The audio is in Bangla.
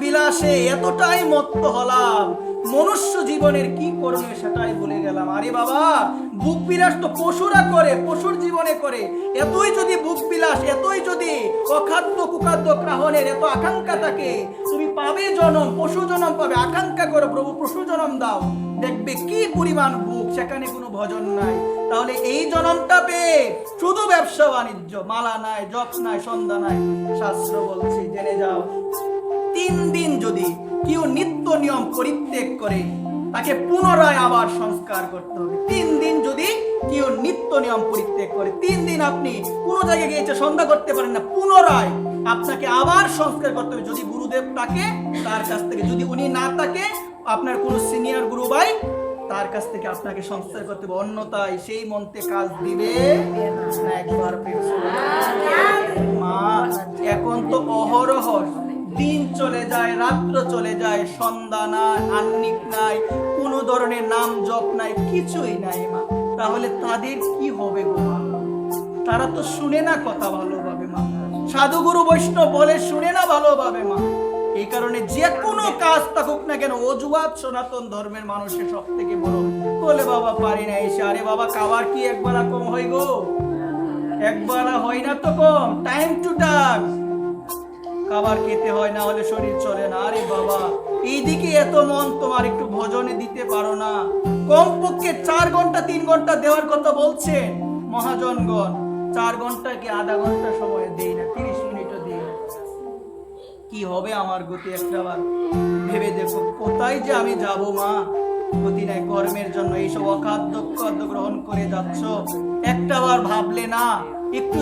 বিলাসে এতটাই মত্ত হলাম, মনুষ্য জীবনের কি করণীয় সেটাই ভুলে গেলাম। আরে বাবা, ভোগ বিলাস তো পশুরা করে, পশুর জীবনে করে। এতই যদি ভোগ বিলাস, এতই যদি অখাদ্য কুখাদ্য গ্রহণের এত আকাঙ্ক্ষা থাকে, তুমি পাবে জনম, পশু জনম পাবে। আকাঙ্ক্ষা করো প্রভু পশু জনম দাও, দেখবে কি পরিমাণ ভোগ, সেখানে কোনো ভজন নাই। তাহলে এই জনমটা পেয়ে শুধু ব্যবসা বাণিজ্য, মালা নাই, জপ নাই, সন্ধ্যা নাই। শাস্ত্র বলছে জেনে যাও, 3 দিন যদি কেউ নিত্য নিয়ম পরিত্যাগ করে, তাকে পুনরায় আবার সংস্কার করতে হবে। 3 দিন যদি কেউ নিত্য নিয়ম পরিত্যাগ করে, 3 দিন আপনি কোনো জায়গায় গিয়েছে সন্ধ্যা করতে পারেন না, পুনরায় আপনাকে আবার সংস্কার করতে হবে। যদি গুরুদেব থাকে তার কাছ থেকে, যদি উনি না থাকে আপনার কোনো সিনিয়র গুরু ভাই, তার কাছ থেকে আপনাকে সংস্কার করতে হবে। অন্যথায় সেই মন্ত্রে কাজ দিবে না। একবার মা, এখন তো অহরহ দিন চলে যায়, রাত্র চলে যায়, সন্ধ্যা নাই, আহ্নিক নাই, কোনো ধরনের নাম জপ নাই, কিছুই নাই মা। তাহলে তাদের কি হবে গো মা? তারা তো শুনে না কথা ভালোভাবে মা, সাধুগুরু বৈষ্ণব বলে শুনে না ভালোভাবে মা। এই কারণে যে কোনো কাজ থাকুক না কেন, অজুহাত সনাতন ধর্মের মানুষের সব থেকে বড়। বলে বাবা পারি না এসে, আরে বাবা খাবার কি একবেলা কম হয় গো? একবেলা হয় না তো কম, টাইম টু টাইম খাবার খেতে হয়, না হলে শরীর চলে না। আরে বাবা, এইদিকে এত মন তোমার, একটু ভজনে দিতে পারো না? কমপক্ষে 4 ঘন্টা 3 ঘন্টা দেওয়ার কথা বলছেন মহাজনগণ। 4 ঘন্টা কি আধা ঘন্টা সময় দেই না, 30 মিনিটও দিই না। কি হবে আমার গতি একটাবার ভেবে দেখো। কোথায় যে আমি যাব মা? গতি নাই কর্মের জন্য এইসব অখাদ্য খাদ্য গ্রহণ করে যাচ্ছ, একটাবার ভাবলে না? একটু